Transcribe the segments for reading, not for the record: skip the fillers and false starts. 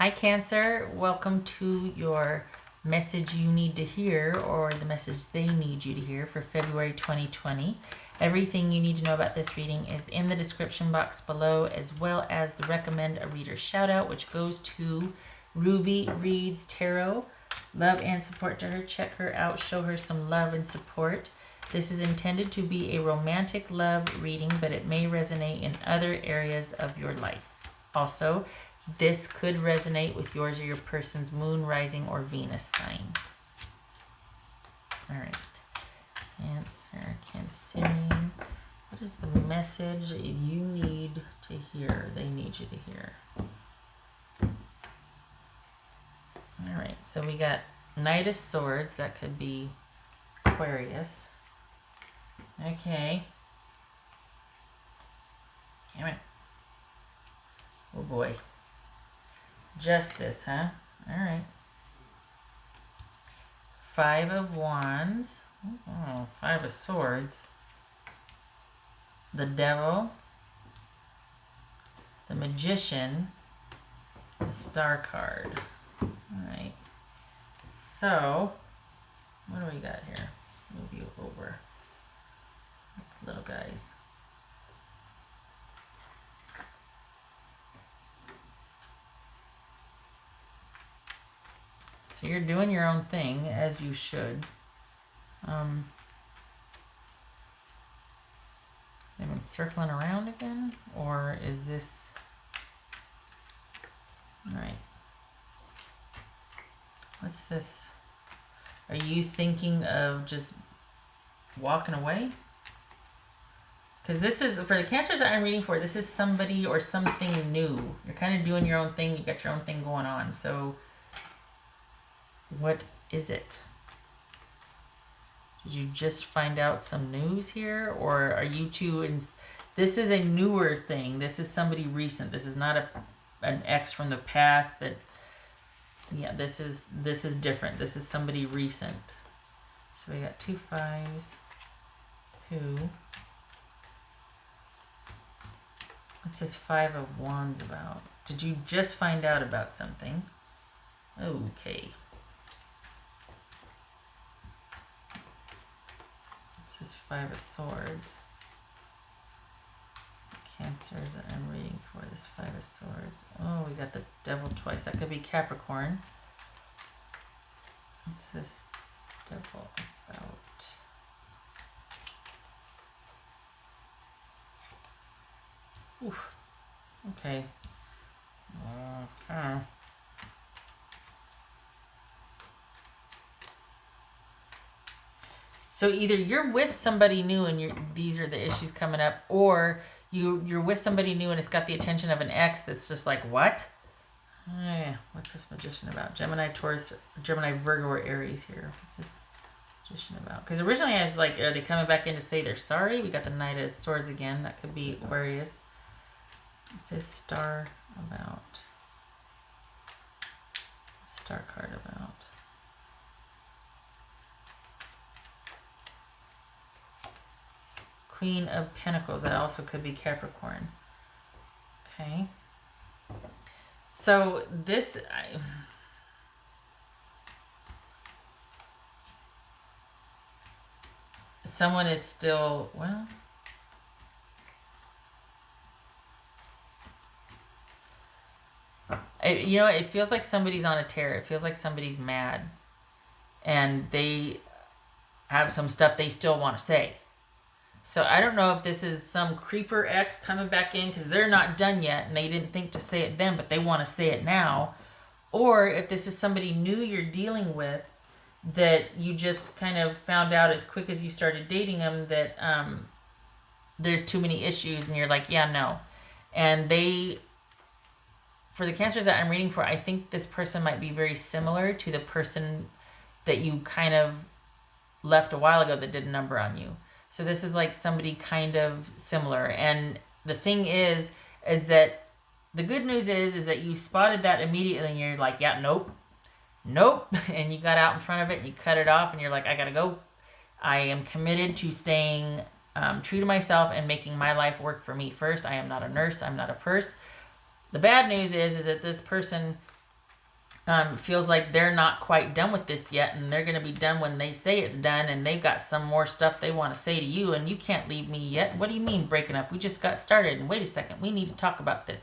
Hi, Cancer. Welcome to your message you need to hear, or the message they need you to hear for February 2020. Everything you need to know about this reading is in the description box below, as well as the recommend a reader shout out, which goes to Ruby Reads Tarot. Love and support to her. Check her out. Show her some love and support. This is intended to be a romantic love reading, but it may resonate in other areas of your life. Also, this could resonate with yours or your person's moon, rising, or Venus sign. All right. Cancer, Cancerian. What is the message you need to hear? They need you to hear. All right. So we got Knight of Swords. That could be Aquarius. Okay. Damn it. Oh boy. Justice, huh? All right. Five of Wands. Oh, Five of Swords. The Devil. The Magician. The Star card. All right. So, what do we got here? Move you over. Little guys. So you're doing your own thing, as you should. They've been circling around again? Or is this... Alright. What's this? Are you thinking of just walking away? Because this is, for the Cancers that I'm reading for, this is somebody or something new. You're kind of doing your own thing. You got your own thing going on. So... what is it? Did you just find out some news here? Or are you two in... This is a newer thing. This is somebody recent. This is not an ex from the past that... Yeah, this is different. This is somebody recent. So we got 2 5s. 2. What's this 5 of Wands about? Did you just find out about something? Okay. This is 5 of Swords. Cancers that I'm reading for this 5 of Swords. Oh, we got the Devil twice. That could be Capricorn. What's this Devil about? Oof. Okay. So either you're with somebody new and these are the issues coming up, or you're with somebody new and it's got the attention of an ex that's just like, what? What's this Magician about? Gemini, Taurus, Gemini, Virgo, or Aries here. What's this Magician about? Because originally I was like, are they coming back in to say they're sorry? We got the Knight of Swords again. That could be Aquarius. What's this Star about? Star card about. Queen of Pentacles. That also could be Capricorn. Okay. So this... someone is still... Well... you know, it feels like somebody's on a tear. It feels like somebody's mad. And they have some stuff they still want to say. So I don't know if this is some creeper ex coming back in because they're not done yet and they didn't think to say it then, but they want to say it now. Or if this is somebody new you're dealing with that you just kind of found out as quick as you started dating them that there's too many issues and you're like, yeah, no. And they, for the Cancers that I'm reading for, I think this person might be very similar to the person that you kind of left a while ago that did a number on you. So this is like somebody kind of similar. And the thing is that the good news is that you spotted that immediately and you're like, yeah, nope. And you got out in front of it and you cut it off and you're like, I gotta go. I am committed to staying true to myself and making my life work for me first. I am not a nurse. I'm not a purse. The bad news is that this person feels like they're not quite done with this yet, and they're going to be done when they say it's done, and they've got some more stuff they want to say to you, and you can't leave me yet. What do you mean breaking up? We just got started, and wait a second, we need to talk about this.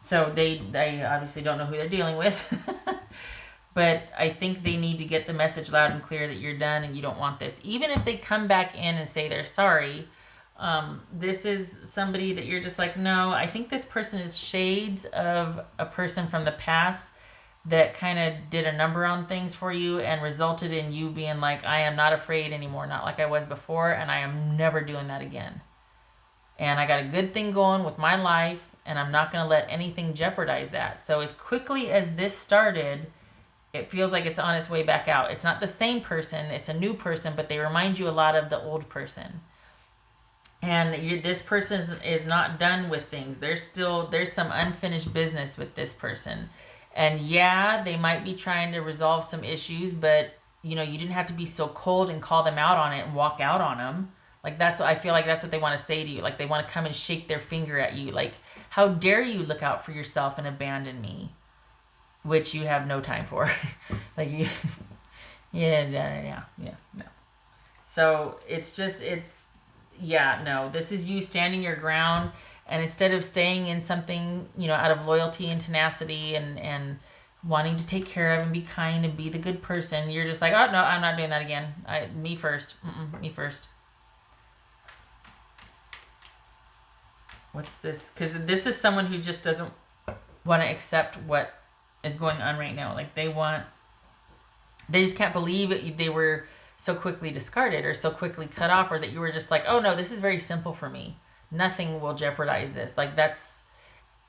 So they obviously don't know who they're dealing with. But I think they need to get the message loud and clear that you're done and you don't want this. Even if they come back in and say they're sorry, this is somebody that you're just like, no, I think this person is shades of a person from the past that kind of did a number on things for you and resulted in you being like, I am not afraid anymore, not like I was before, and I am never doing that again. And I got a good thing going with my life, and I'm not going to let anything jeopardize that. So as quickly as this started, it feels like it's on its way back out. It's not the same person, it's a new person, but they remind you a lot of the old person. And this person is not done with things. There's some unfinished business with this person. And yeah, they might be trying to resolve some issues, but you didn't have to be so cold and call them out on it and walk out on them. Like, that's what I feel like that's what they want to say to you. Like, they want to come and shake their finger at you. Like, how dare you look out for yourself and abandon me? Which you have no time for. Like, you, yeah, no. So no, this is you standing your ground, and instead of staying in something, out of loyalty and tenacity and wanting to take care of and be kind and be the good person, you're just like, oh, no, I'm not doing that again. Me first. Me first. What's this? Because this is someone who just doesn't want to accept what is going on right now. Like, they just can't believe they were so quickly discarded or so quickly cut off, or that you were just like, oh no, this is very simple for me. Nothing will jeopardize this. Like,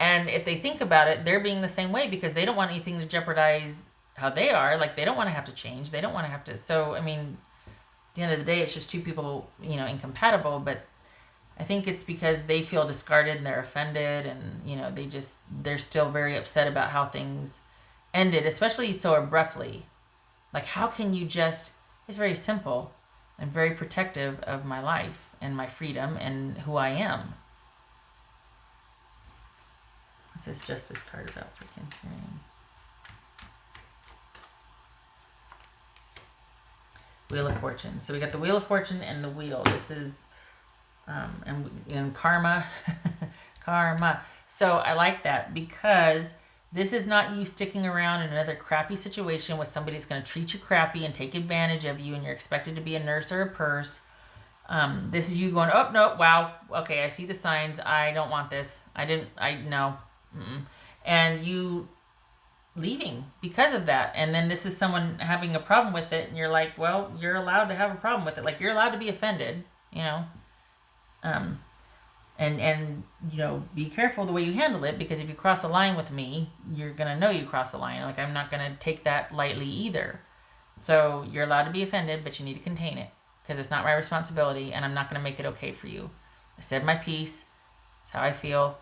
and if they think about it, they're being the same way because they don't want anything to jeopardize how they are. Like, they don't want to have to change. They don't want to have to. So, I mean, at the end of the day, it's just two people, incompatible, but I think it's because they feel discarded and they're offended, and they're still very upset about how things ended, especially so abruptly. Like, how can you just? It's very simple. I'm very protective of my life and my freedom and who I am. What's this justice card about for Cancerian? Wheel of Fortune. So we got the Wheel of Fortune and the Wheel. This is and karma. Karma. So I like that because this is not you sticking around in another crappy situation with somebody that's going to treat you crappy and take advantage of you, and you're expected to be a nurse or a purse. This is you going, oh, no, wow, okay, I see the signs. I don't want this. No. Mm-mm. And you leaving because of that. And then this is someone having a problem with it, and you're like, well, you're allowed to have a problem with it. Like, you're allowed to be offended, and be careful the way you handle it, because if you cross a line with me, you're going to know you cross a line. Like, I'm not going to take that lightly either. So you're allowed to be offended, but you need to contain it because it's not my responsibility, and I'm not going to make it okay for you. I said my piece. It's how I feel.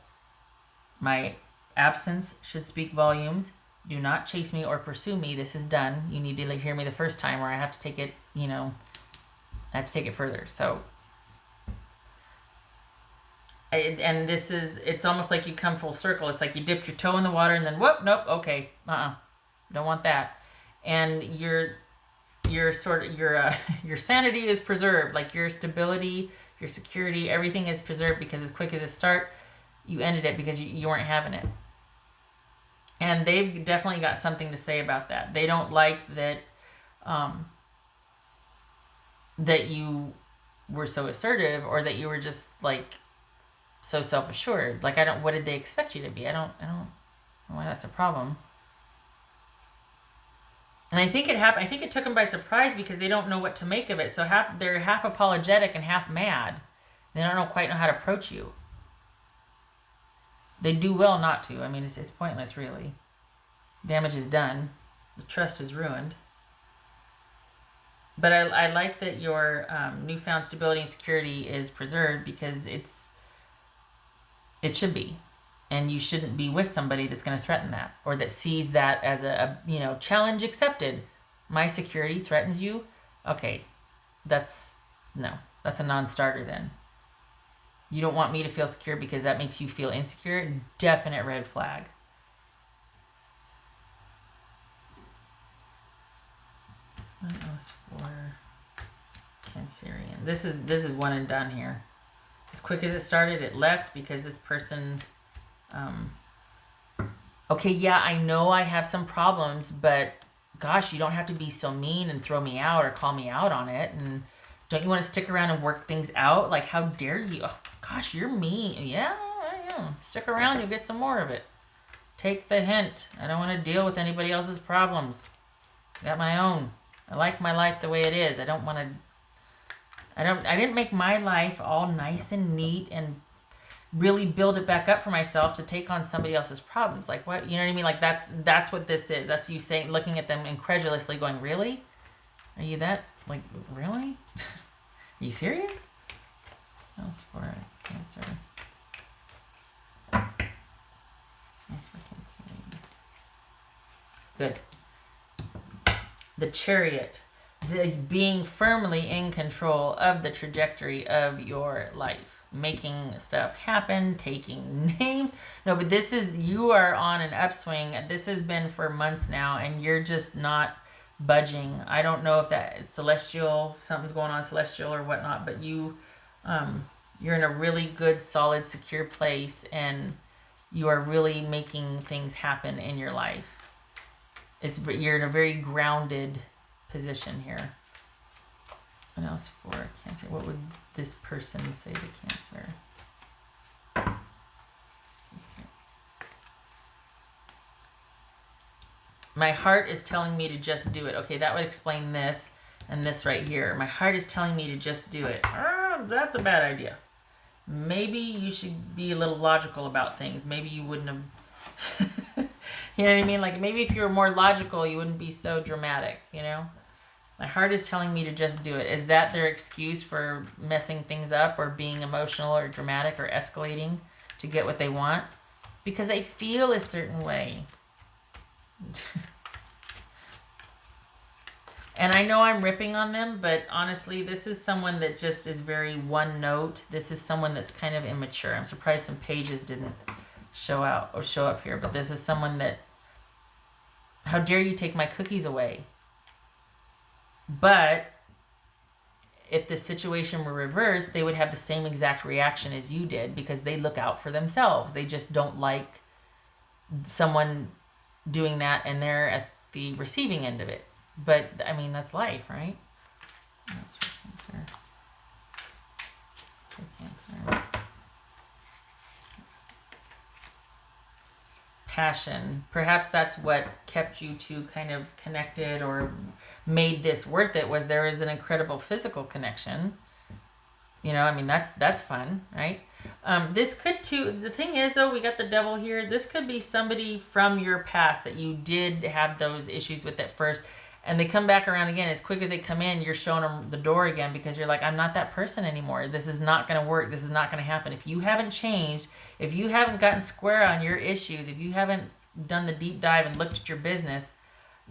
My absence should speak volumes. Do not chase me or pursue me. This is done. You need to hear me the first time, or I have to take it, I have to take it further. So, and it's almost like you come full circle. It's like you dipped your toe in the water and then, whoop, nope, okay, don't want that. And your sanity is preserved. Like, your stability, your security, everything is preserved, because as quick as it start, you ended it because you weren't having it. And they've definitely got something to say about that. They don't like that that you were so assertive, or that you were just like so self-assured. Like, what did they expect you to be? I don't know why that's a problem. And I think it took them by surprise because they don't know what to make of it. So they're half apologetic and half mad. They don't quite know how to approach you. They do well not to. I mean, it's pointless, really. Damage is done. The trust is ruined. But I like that your newfound stability and security is preserved, because it should be. And you shouldn't be with somebody that's going to threaten that, or that sees that as a challenge accepted. My security threatens you? Okay, that's a non-starter then. You don't want me to feel secure because that makes you feel insecure? Definite red flag. What else for cancerian? This is one and done here. As quick as it started, it left because this person, okay, yeah, I know I have some problems, but gosh, you don't have to be so mean and throw me out or call me out on it. And don't you want to stick around and work things out? Like, how dare you? Oh, gosh, you're mean. Yeah, I am. Stick around, you'll get some more of it. Take the hint. I don't want to deal with anybody else's problems. Got my own. I like my life the way it is. I don't want to... I didn't make my life all nice and neat and really build it back up for myself to take on somebody else's problems. Like, what? You know what I mean? Like, that's what this is. That's you saying, looking at them incredulously going, really? Are you that, like, really? Are you serious? What else for cancer? What else for cancer? Good. The Chariot. The being firmly in control of the trajectory of your life. Making stuff happen, taking names. No, but this is, you are on an upswing. This has been for months now, and you're just not budging. I don't know if that is celestial, something's going on celestial or whatnot, but you're in a really good, solid, secure place, and you are really making things happen in your life. You're in a very grounded position here. What else for cancer? What would this person say to cancer? My heart is telling me to just do it. Okay, that would explain this and this right here. My heart is telling me to just do it. That's a bad idea. Maybe you should be a little logical about things. Maybe you wouldn't have... You know what I mean? Like, maybe if you were more logical, you wouldn't be so dramatic, you know? My heart is telling me to just do it. Is that their excuse for messing things up or being emotional or dramatic or escalating to get what they want? Because they feel a certain way. And I know I'm ripping on them, but honestly, this is someone that just is very one note. This is someone that's kind of immature. I'm surprised some pages didn't show up here, but this is someone that, how dare you take my cookies away? But if the situation were reversed, they would have the same exact reaction as you did, because they look out for themselves. They just don't like someone doing that, and they're at the receiving end of it. But I mean, that's life, right? That's for cancer. That's for cancer. Passion. Perhaps that's what kept you two kind of connected or made this worth it, was there is an incredible physical connection. You know, I mean, that's fun, right? This could too, the thing is though, we got the devil here. This could be somebody from your past that you did have those issues with at first, and they come back around again. As quick as they come in, you're showing them the door again, because you're like, I'm not that person anymore. This is not going to work. This is not going to happen. If you haven't changed, if you haven't gotten square on your issues, if you haven't done the deep dive and looked at your business,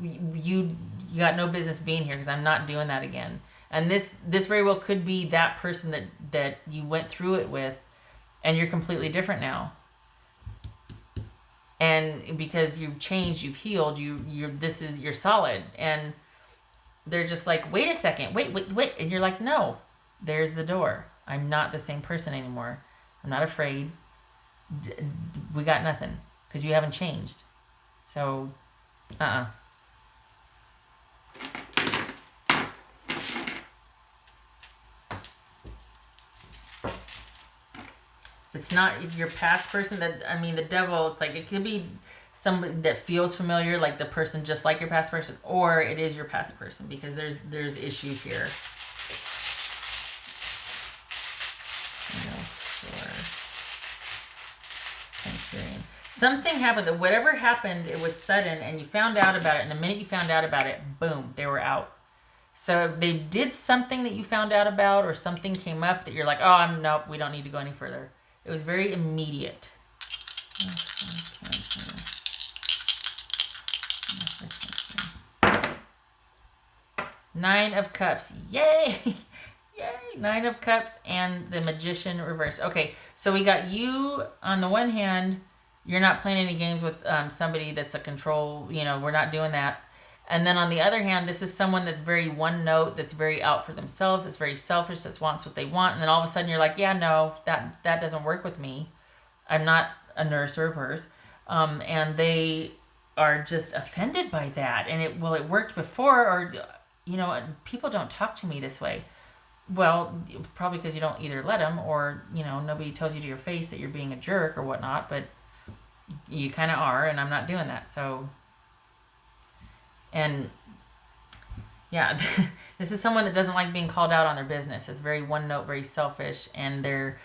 you got no business being here, because I'm not doing that again. And this very well could be that person that you went through it with, and you're completely different now. And because you've changed, you've healed, you're solid. And they're just like, wait a second, wait. And you're like, no, there's the door. I'm not the same person anymore. I'm not afraid. We got nothing, because you haven't changed. So, It's not your past person the devil, it's like, it could be somebody that feels familiar, like the person just like your past person, or it is your past person, because there's issues here. What else for cancerian? Something happened, that whatever happened, it was sudden, and you found out about it, and the minute you found out about it, boom, they were out. So they did something that you found out about, or something came up that you're like, oh, nope, we don't need to go any further. It was very immediate. Nine of Cups. Yay! Yay! Nine of Cups and the Magician reversed. Okay, so we got you on the one hand. You're not playing any games with somebody that's a control. You know, we're not doing that. And then on the other hand, this is someone that's very one note, that's very out for themselves, that's very selfish, that wants what they want. And then all of a sudden you're like, yeah, no, that doesn't work with me. I'm not a nurse or a nurse. And they are just offended by that. And it worked before, or, people don't talk to me this way. Well, probably because you don't either let them, or, nobody tells you to your face that you're being a jerk or whatnot, but you kind of are, and I'm not doing that. So, and yeah, this is someone that doesn't like being called out on their business. It's very one note, very selfish, and they're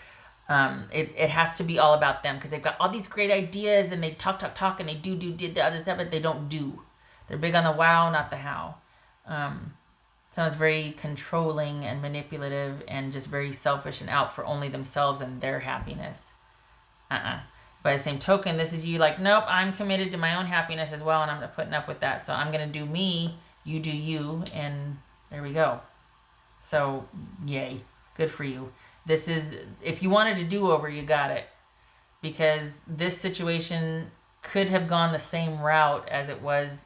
it has to be all about them because they've got all these great ideas and they talk and they do the other stuff, but they don't do. They're big on the wow, not the how. Someone's very controlling and manipulative and just very selfish and out for only themselves and their happiness. By the same token, this is you like, nope, I'm committed to my own happiness as well, and I'm not putting up with that. So I'm going to do me, you do you, and there we go. So, yay. Good for you. This is, if you wanted a do-over, you got it. Because this situation could have gone the same route as it was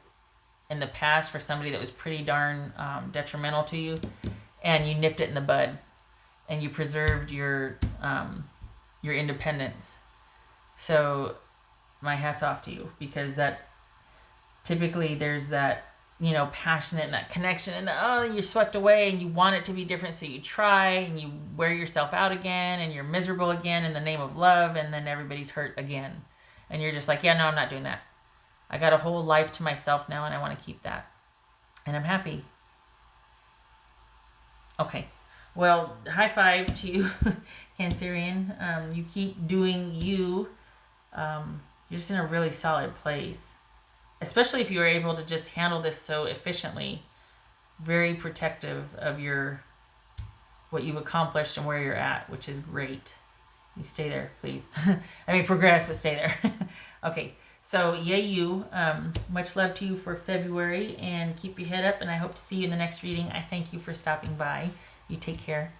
in the past for somebody that was pretty darn detrimental to you, and you nipped it in the bud, and you preserved your independence. So my hat's off to you, because that typically there's that, passionate and that connection, and you're swept away and you want it to be different, so you try and you wear yourself out again and you're miserable again in the name of love, and then everybody's hurt again. And you're just like, yeah, no, I'm not doing that. I got a whole life to myself now and I want to keep that. And I'm happy. Okay. Well, high five to you, Cancerian. You keep doing you. You're just in a really solid place. Especially if you were able to just handle this so efficiently. Very protective of what you've accomplished and where you're at, which is great. You stay there, please. Progress, but stay there. Okay. So, yay you. Much love to you for February, and keep your head up, and I hope to see you in the next reading. I thank you for stopping by. You take care.